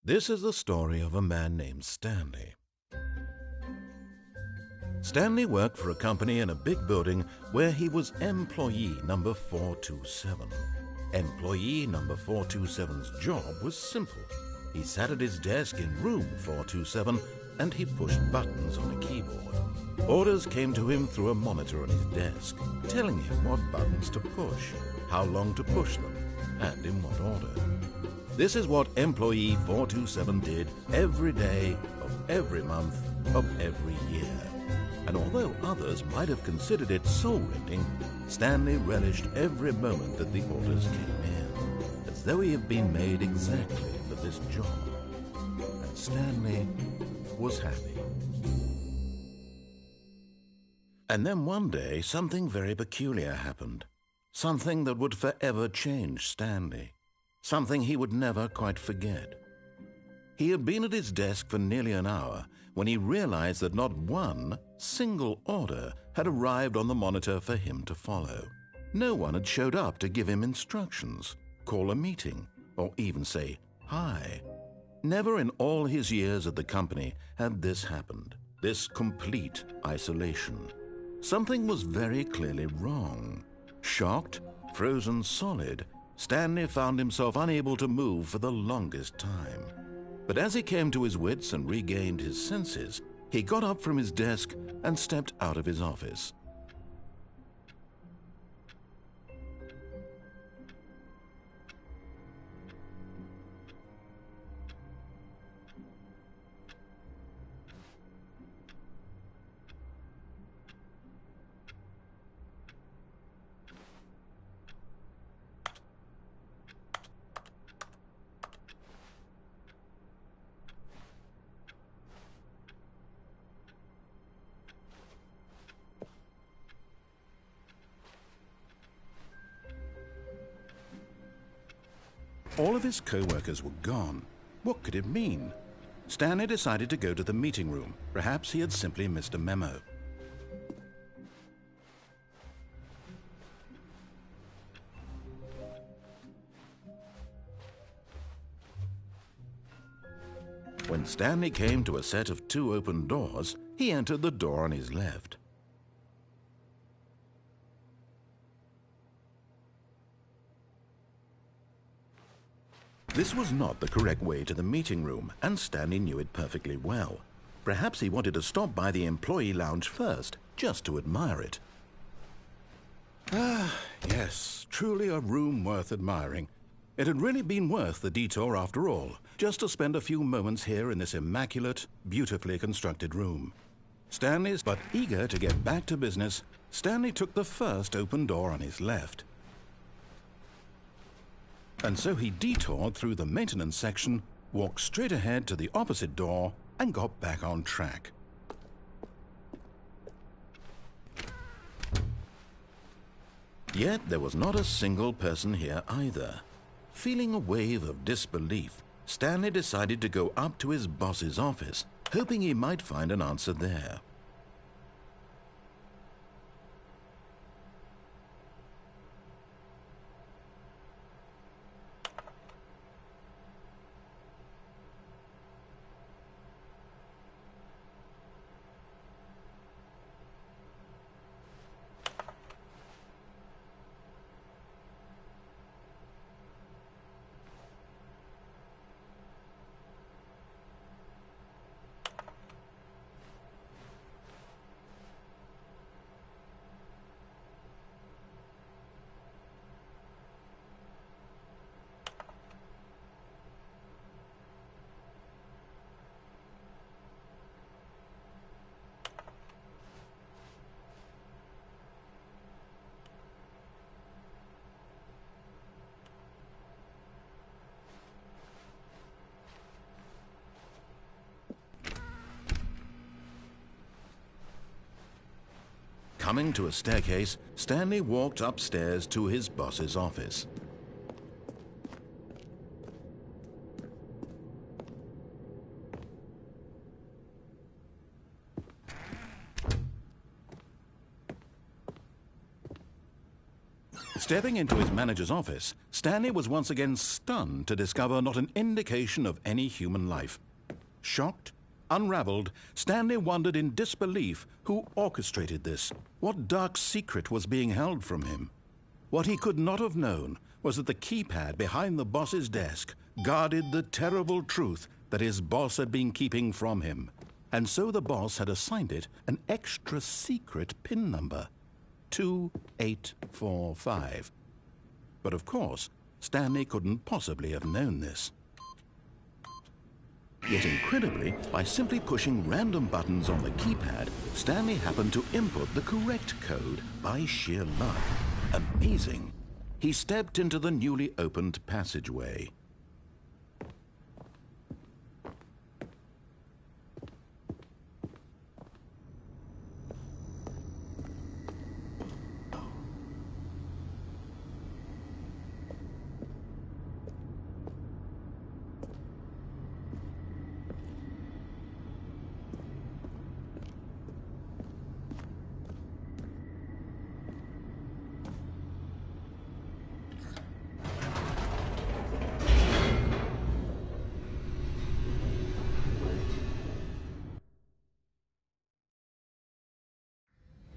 This is the story of a man named Stanley. Stanley worked for a company in a big building where he was employee number 427. Employee number 427's job was simple. He sat at his desk in room 427 and he pushed buttons on a keyboard. Orders came to him through a monitor on his desk, telling him what buttons to push, how long to push them, and in what order. This is what employee 427 did every day of every month of every year. And although others might have considered it soul-rending, Stanley relished every moment that the orders came in, as though he had been made exactly for this job. And Stanley was happy. And then one day, something very peculiar happened. Something that would forever change Stanley. Something he would never quite forget. He had been at his desk for nearly an hour when he realized that not one single order had arrived on the monitor for him to follow. No one had showed up to give him instructions, call a meeting, or even say hi. Never in all his years at the company had this happened, this complete isolation. Something was very clearly wrong. Shocked, frozen solid, Stanley found himself unable to move for the longest time. But as he came to his wits and regained his senses, he got up from his desk and stepped out of his office. All of his co-workers were gone. What could it mean? Stanley decided to go to the meeting room. Perhaps he had simply missed a memo. When Stanley came to a set of 2 open doors, he entered the door on his left. This was not the correct way to the meeting room, and Stanley knew it perfectly well. Perhaps he wanted to stop by the employee lounge first, just to admire it. Ah, yes, truly a room worth admiring. It had really been worth the detour after all, just to spend a few moments here in this immaculate, beautifully constructed room. Stanley's but eager to get back to business, Stanley took the first open door on his left. And so he detoured through the maintenance section, walked straight ahead to the opposite door, and got back on track. Yet there was not a single person here either. Feeling a wave of disbelief, Stanley decided to go up to his boss's office, hoping he might find an answer there. Coming to a staircase, Stanley walked upstairs to his boss's office. Stepping into his manager's office, Stanley was once again stunned to discover not an indication of any human life. Shocked, unraveled, Stanley wondered in disbelief who orchestrated this, what dark secret was being held from him. What he could not have known was that the keypad behind the boss's desk guarded the terrible truth that his boss had been keeping from him. And so the boss had assigned it an extra secret PIN number, 2845. But of course, Stanley couldn't possibly have known this. Yet incredibly, by simply pushing random buttons on the keypad, Stanley happened to input the correct code by sheer luck. Amazing. He stepped into the newly opened passageway.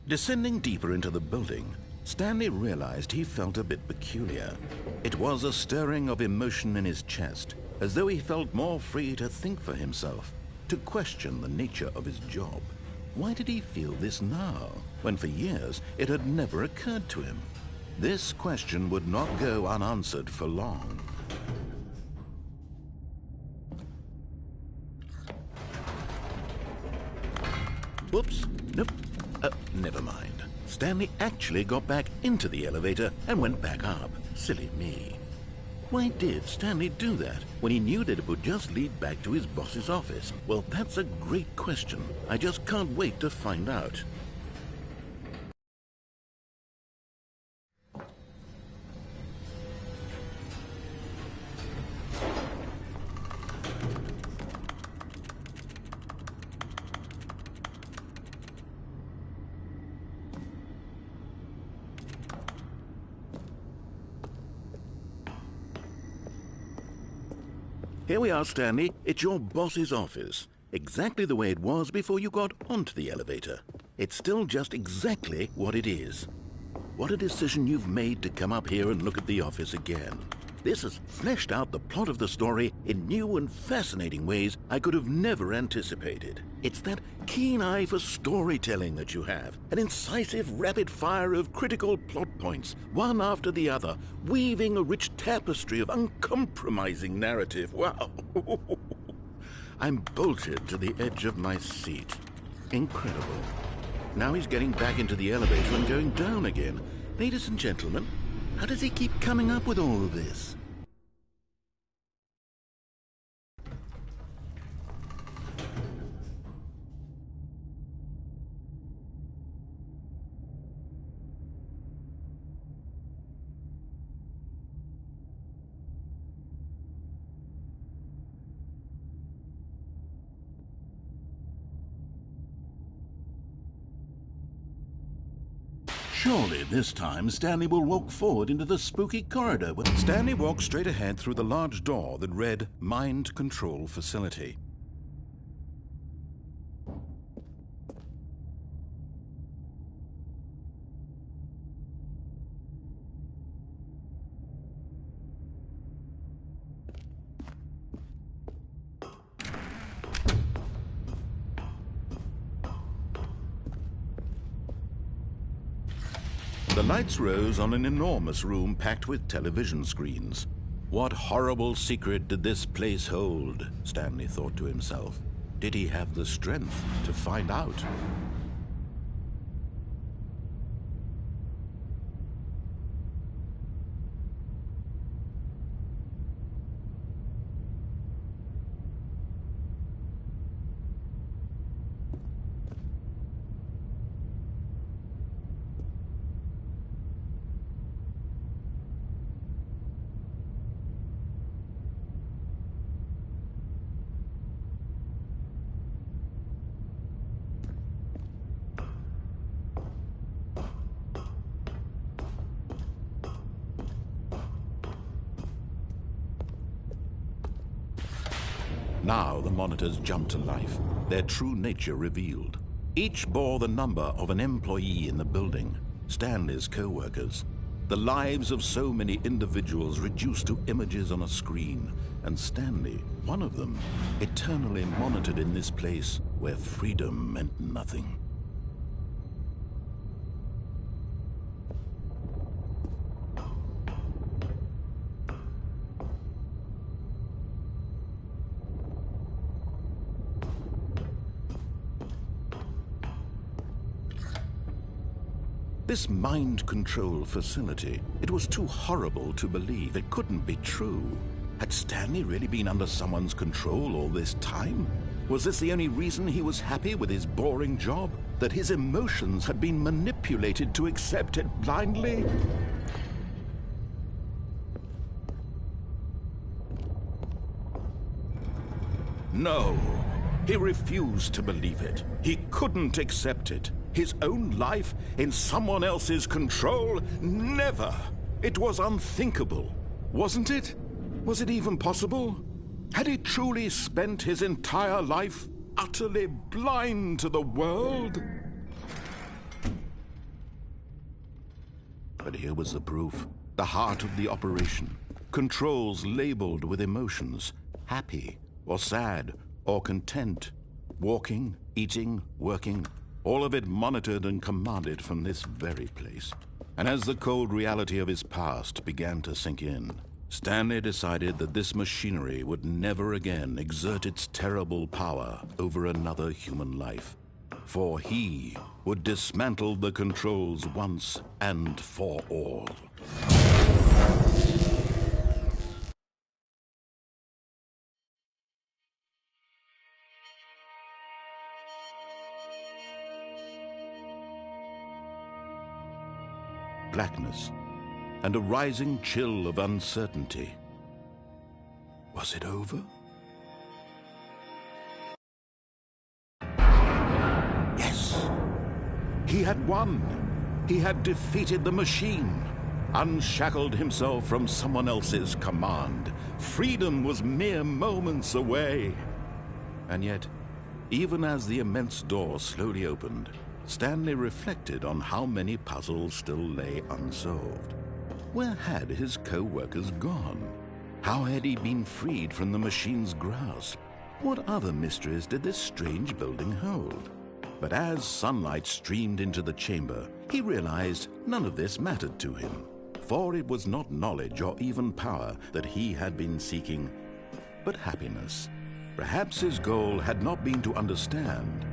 Descending deeper into the building, Stanley realized he felt a bit peculiar. It was a stirring of emotion in his chest, as though he felt more free to think for himself, to question the nature of his job. Why did he feel this now, when for years it had never occurred to him? This question would not go unanswered for long. Whoops, nope. Never mind. Stanley actually got back into the elevator and went back up. Silly me. Why did Stanley do that when he knew that it would just lead back to his boss's office? Well, that's a great question. I just can't wait to find out. Here we are, Stanley. It's your boss's office. Exactly the way it was before you got onto the elevator. It's still just exactly what it is. What a decision you've made to come up here and look at the office again. This has fleshed out the plot of the story in new and fascinating ways I could have never anticipated. It's that keen eye for storytelling that you have, an incisive rapid fire of critical plot points, one after the other, weaving a rich tapestry of uncompromising narrative. Wow! I'm bolted to the edge of my seat. Incredible. Now he's getting back into the elevator and going down again. Ladies and gentlemen, how does he keep coming up with all of this? Surely this time Stanley will walk forward into the spooky corridor. Stanley walked straight ahead through the large door that read Mind Control Facility. The lights rose on an enormous room packed with television screens. What horrible secret did this place hold? Stanley thought to himself. Did he have the strength to find out? Now the monitors jumped to life, their true nature revealed. Each bore the number of an employee in the building, Stanley's co-workers. The lives of so many individuals reduced to images on a screen, and Stanley, one of them, eternally monitored in this place where freedom meant nothing. This mind control facility, it was too horrible to believe. It couldn't be true. Had Stanley really been under someone's control all this time? Was this the only reason he was happy with his boring job? That his emotions had been manipulated to accept it blindly? No, he refused to believe it. He couldn't accept it. His own life in someone else's control? Never! It was unthinkable, wasn't it? Was it even possible? Had he truly spent his entire life utterly blind to the world? But here was the proof. The heart of the operation. Controls labeled with emotions. Happy, or sad, or content. Walking, eating, working. All of it monitored and commanded from this very place. And as the cold reality of his past began to sink in, Stanley decided that this machinery would never again exert its terrible power over another human life. For he would dismantle the controls once and for all. Blackness, and a rising chill of uncertainty. Was it over? Yes! He had won! He had defeated the machine, unshackled himself from someone else's command. Freedom was mere moments away. And yet, even as the immense door slowly opened, Stanley reflected on how many puzzles still lay unsolved. Where had his co-workers gone? How had he been freed from the machine's grasp? What other mysteries did this strange building hold? But as sunlight streamed into the chamber, he realized none of this mattered to him. For it was not knowledge or even power that he had been seeking, but happiness. Perhaps his goal had not been to understand,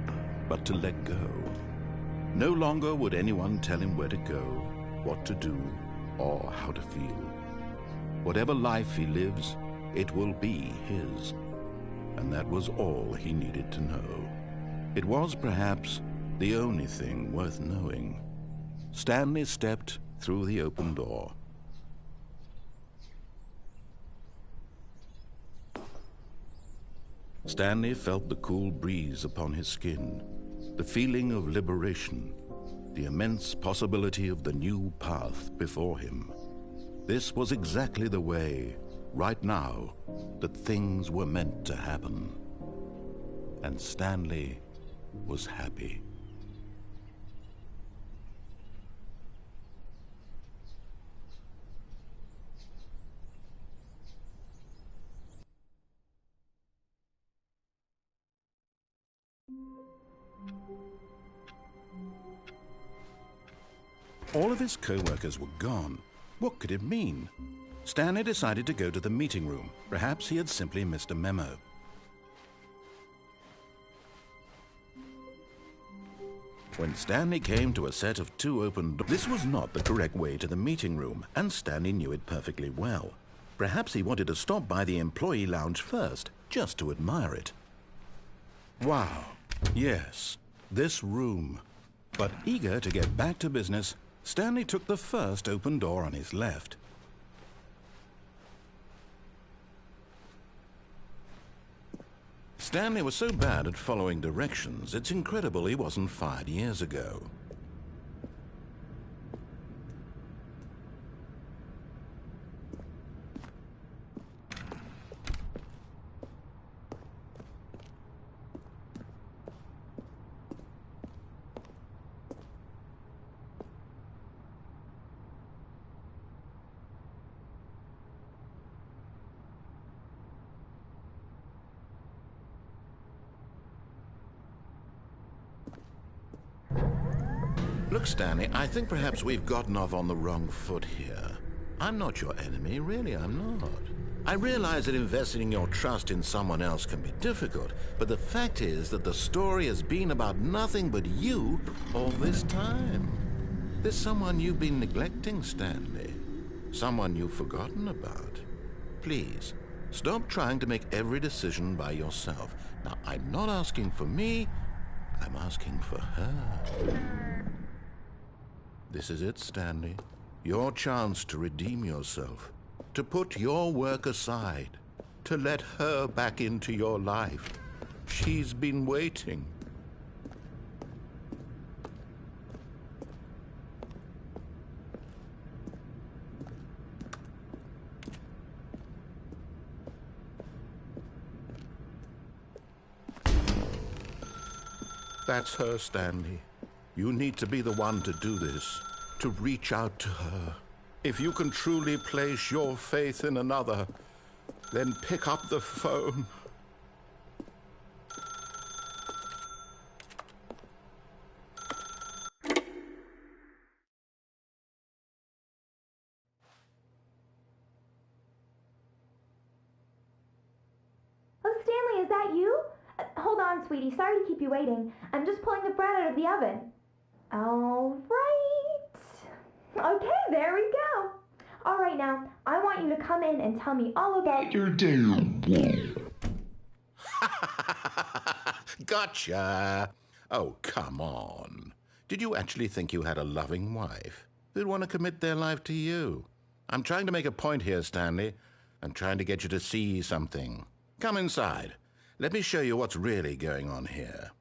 but to let go. No longer would anyone tell him where to go, what to do, or how to feel. Whatever life he lives, it will be his. And that was all he needed to know. It was perhaps the only thing worth knowing. Stanley stepped through the open door. Stanley felt the cool breeze upon his skin. The feeling of liberation, the immense possibility of the new path before him. This was exactly the way, right now, that things were meant to happen. And Stanley was happy. All of his co-workers were gone. What could it mean? Stanley decided to go to the meeting room. Perhaps he had simply missed a memo. When Stanley came to a set of two open doors, this was not the correct way to the meeting room, and Stanley knew it perfectly well. Perhaps he wanted to stop by the employee lounge first, just to admire it. Wow, yes, this room. But eager to get back to business, Stanley took the first open door on his left. Stanley was so bad at following directions, it's incredible he wasn't fired years ago. Look, Stanley, I think perhaps we've gotten off on the wrong foot here. I'm not your enemy, really, I'm not. I realize that investing your trust in someone else can be difficult, but the fact is that the story has been about nothing but you all this time. There's someone you've been neglecting, Stanley. Someone you've forgotten about. Please, stop trying to make every decision by yourself. Now, I'm not asking for me, I'm asking for her. This is it, Stanley. Your chance to redeem yourself. To put your work aside. To let her back into your life. She's been waiting. That's her, Stanley. You need to be the one to do this, to reach out to her. If you can truly place your faith in another, then pick up the phone. Oh, Stanley, is that you? Hold on, sweetie. Sorry to keep you waiting. I'm just pulling the bread out of the oven. All right. Okay, there we go. All right, now, I want you to come in and tell me all about your day. Gotcha. Oh, come on. Did you actually think you had a loving wife who'd want to commit their life to you? I'm trying to make a point here, Stanley. I'm trying to get you to see something. Come inside. Let me show you what's really going on here.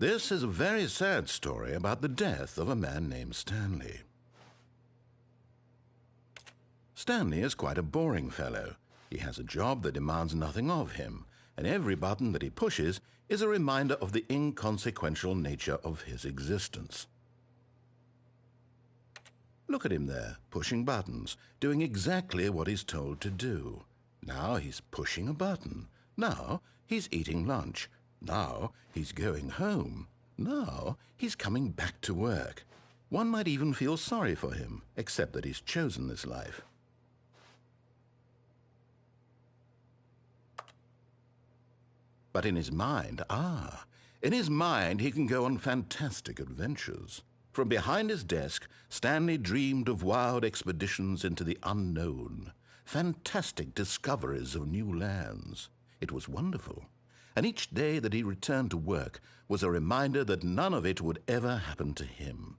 This is a very sad story about the death of a man named Stanley. Stanley is quite a boring fellow. He has a job that demands nothing of him, and every button that he pushes is a reminder of the inconsequential nature of his existence. Look at him there, pushing buttons, doing exactly what he's told to do. Now he's pushing a button. Now he's eating lunch. Now he's going home. Now he's coming back to work. One might even feel sorry for him, except that he's chosen this life. But in his mind, he can go on fantastic adventures. From behind his desk, Stanley dreamed of wild expeditions into the unknown, fantastic discoveries of new lands. It was wonderful. And each day that he returned to work was a reminder that none of it would ever happen to him.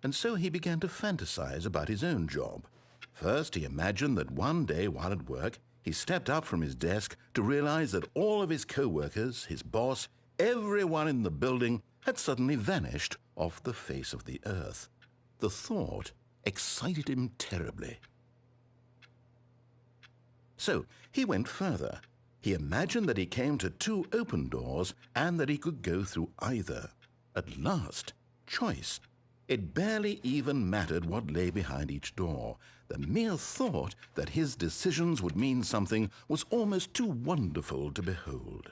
And so he began to fantasize about his own job. First, he imagined that one day while at work, he stepped up from his desk to realize that all of his co-workers, his boss, everyone in the building had suddenly vanished off the face of the earth. The thought excited him terribly. So he went further. He imagined that he came to two open doors and that he could go through either. At last, choice. It barely even mattered what lay behind each door. The mere thought that his decisions would mean something was almost too wonderful to behold.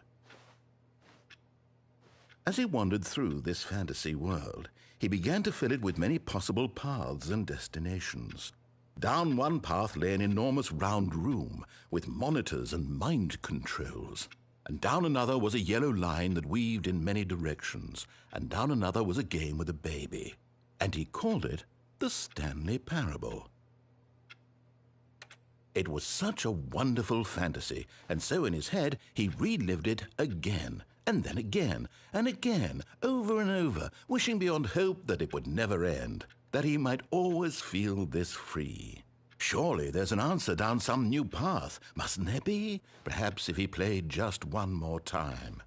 As he wandered through this fantasy world, he began to fill it with many possible paths and destinations. Down one path lay an enormous round room with monitors and mind controls. And down another was a yellow line that weaved in many directions. And down another was a game with a baby. And he called it the Stanley Parable. It was such a wonderful fantasy, and so in his head he relived it again, and then again, and again, over and over, wishing beyond hope that it would never end, that he might always feel this free. Surely there's an answer down some new path, mustn't there be? Perhaps if he played just one more time.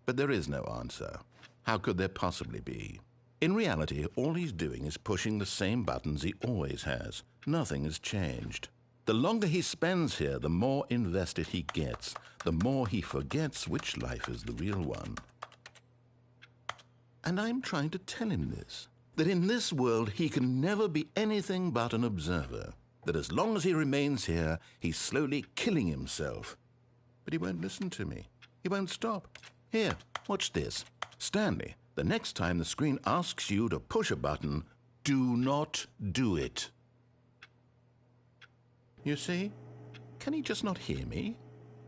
But there is no answer. How could there possibly be? In reality, all he's doing is pushing the same buttons he always has. Nothing has changed. The longer he spends here, the more invested he gets, the more he forgets which life is the real one. And I'm trying to tell him this, that in this world he can never be anything but an observer, that as long as he remains here, he's slowly killing himself, But he won't listen to me. He won't stop. Here, watch this. Stanley, the next time the screen asks you to push a button, do not do it. You see? Can he just not hear me?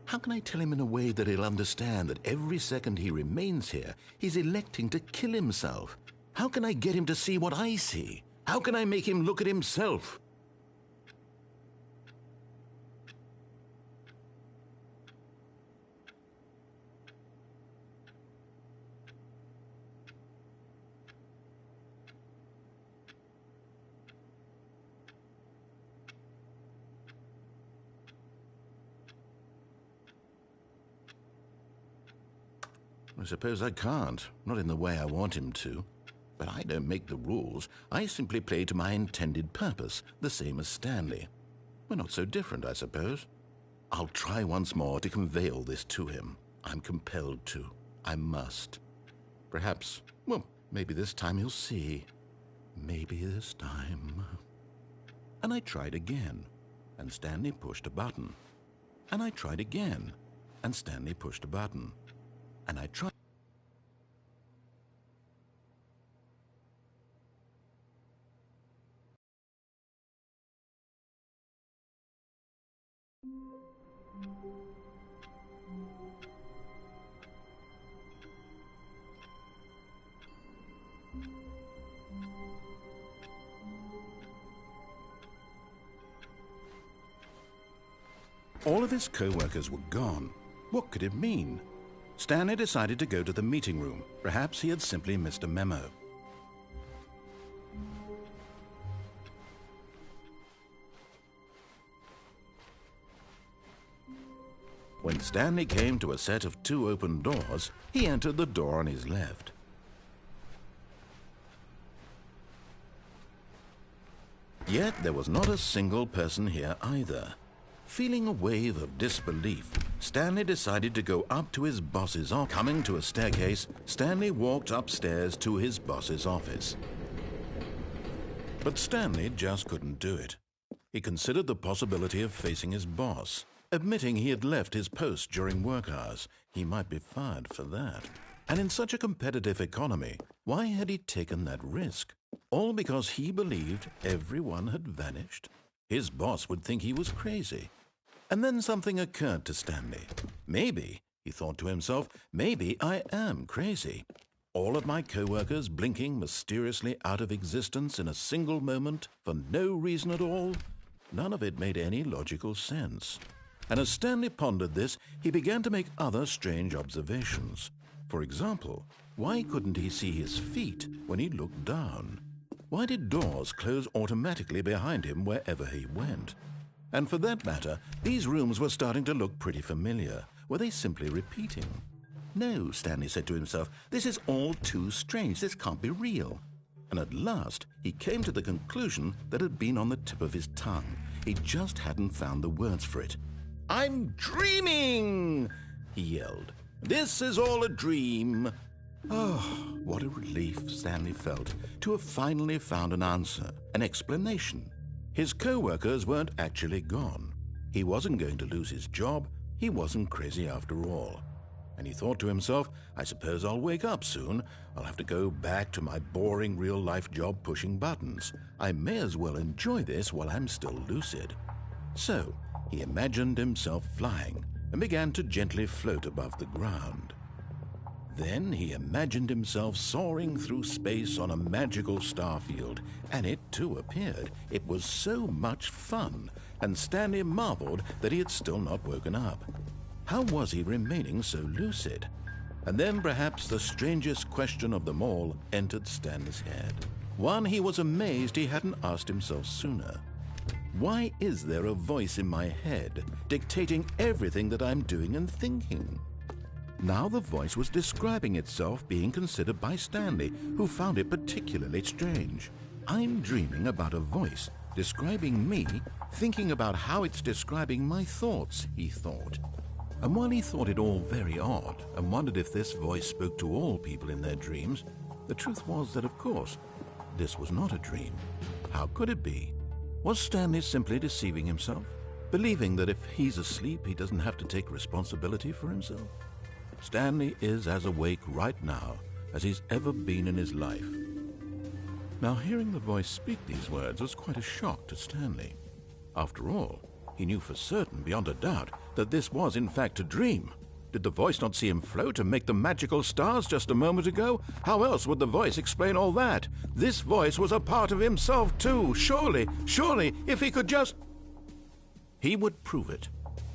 How can I tell him in a way that he'll understand that every second he remains here, he's electing to kill himself? How can I get him to see what I see? How can I make him look at himself? I suppose I can't, not in the way I want him to. But I don't make the rules. I simply play to my intended purpose, the same as Stanley. We're not so different, I suppose. I'll try once more to convey all this to him. I'm compelled to. I must. Perhaps, well, maybe this time he'll see. Maybe this time. And I tried again, and Stanley pushed a button. And I tried again, and Stanley pushed a button. And I tried. All of his co-workers were gone. What could it mean? Stanley decided to go to the meeting room. Perhaps he had simply missed a memo. When Stanley came to a set of 2 open doors, he entered the door on his left. Yet there was not a single person here either. Feeling a wave of disbelief, Stanley decided to go up to his boss's office. Coming to a staircase, Stanley walked upstairs to his boss's office. But Stanley just couldn't do it. He considered the possibility of facing his boss. Admitting he had left his post during work hours, he might be fired for that. And in such a competitive economy, why had he taken that risk? All because he believed everyone had vanished? His boss would think he was crazy. And then something occurred to Stanley. Maybe, he thought to himself, maybe I am crazy. All of my co-workers blinking mysteriously out of existence in a single moment for no reason at all? None of it made any logical sense. And as Stanley pondered this, he began to make other strange observations. For example, why couldn't he see his feet when he looked down? Why did doors close automatically behind him wherever he went? And for that matter, these rooms were starting to look pretty familiar. Were they simply repeating? No, Stanley said to himself, this is all too strange. This can't be real. And at last, he came to the conclusion that had been on the tip of his tongue. He just hadn't found the words for it. I'm dreaming, he yelled. This is all a dream. Oh, what a relief Stanley felt to have finally found an answer, an explanation. His co-workers weren't actually gone. He wasn't going to lose his job. He wasn't crazy after all. And he thought to himself, I suppose I'll wake up soon. I'll have to go back to my boring real-life job pushing buttons. I may as well enjoy this while I'm still lucid. So, he imagined himself flying and began to gently float above the ground. Then he imagined himself soaring through space on a magical starfield, and it too appeared. It was so much fun, and Stanley marveled that he had still not woken up. How was he remaining so lucid? And then perhaps the strangest question of them all entered Stanley's head. One he was amazed he hadn't asked himself sooner. Why is there a voice in my head dictating everything that I'm doing and thinking? Now the voice was describing itself being considered by Stanley, who found it particularly strange. I'm dreaming about a voice describing me, thinking about how it's describing my thoughts, he thought. And while he thought it all very odd and wondered if this voice spoke to all people in their dreams, the truth was that, of course, this was not a dream. How could it be? Was Stanley simply deceiving himself? believing that if he's asleep, he doesn't have to take responsibility for himself. Stanley is as awake right now as he's ever been in his life. Now, hearing the voice speak these words was quite a shock to Stanley. After all, he knew for certain, beyond a doubt, that this was in fact a dream. Did the voice not see him float and make the magical stars just a moment ago? How else would the voice explain all that? This voice was a part of himself too. Surely, if he could just... He would prove it.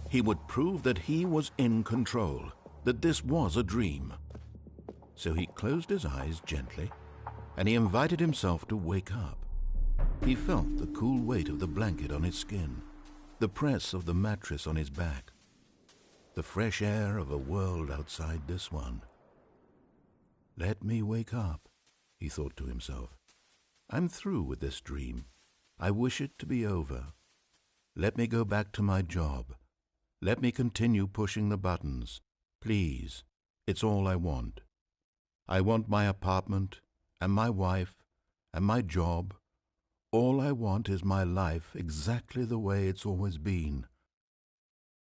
He would prove that he was in control, that this was a dream. So he closed his eyes gently, and he invited himself to wake up. He felt the cool weight of the blanket on his skin, the press of the mattress on his back, the fresh air of a world outside this one. Let me wake up, he thought to himself. I'm through with this dream. I wish it to be over. Let me go back to my job. Let me continue pushing the buttons. Please, it's all I want. I want my apartment and my wife and my job. All I want is my life exactly the way it's always been.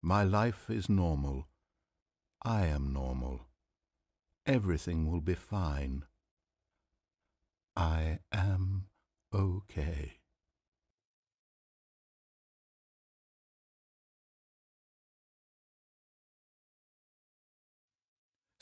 My life is normal. I am normal. Everything will be fine. I am okay.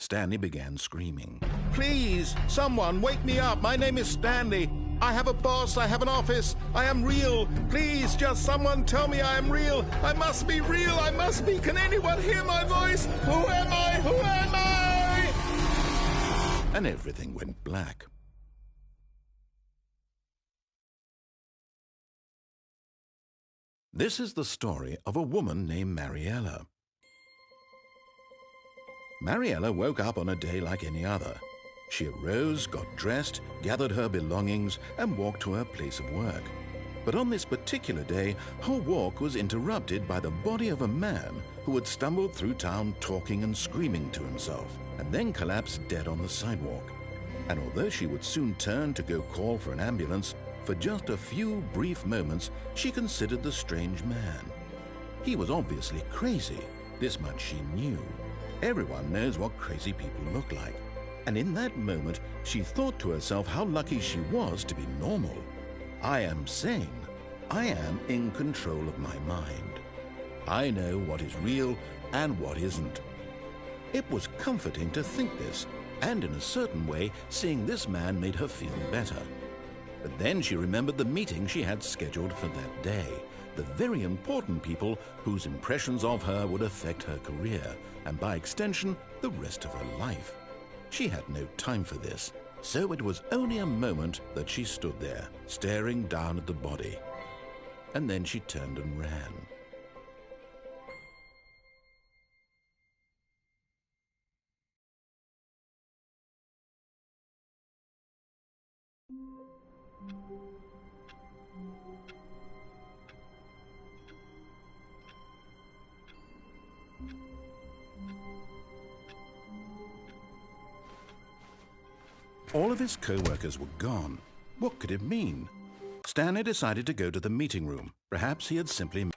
Stanley began screaming. Please, someone, wake me up. My name is Stanley. I have a boss. I have an office. I am real. Please, just someone tell me I am real. I must be real. I must be. Can anyone hear my voice? Who am I? Who am I? And everything went black. This is the story of a woman named Mariella. Mariella woke up on a day like any other. She arose, got dressed, gathered her belongings, and walked to her place of work. But on this particular day, her walk was interrupted by the body of a man who had stumbled through town talking and screaming to himself, and then collapsed dead on the sidewalk. And although she would soon turn to go call for an ambulance, for just a few brief moments she considered the strange man. He was obviously crazy. This much she knew. Everyone knows what crazy people look like. And in that moment, she thought to herself how lucky she was to be normal. I am sane. I am in control of my mind. I know what is real and what isn't. It was comforting to think this, and in a certain way, seeing this man made her feel better. But then she remembered the meeting she had scheduled for that day, the very important people whose impressions of her would affect her career, and by extension, the rest of her life. She had no time for this, so it was only a moment that she stood there, staring down at the body. And then she turned and ran. All of his co-workers were gone. What could it mean? Stanley decided to go to the meeting room. Perhaps he had simply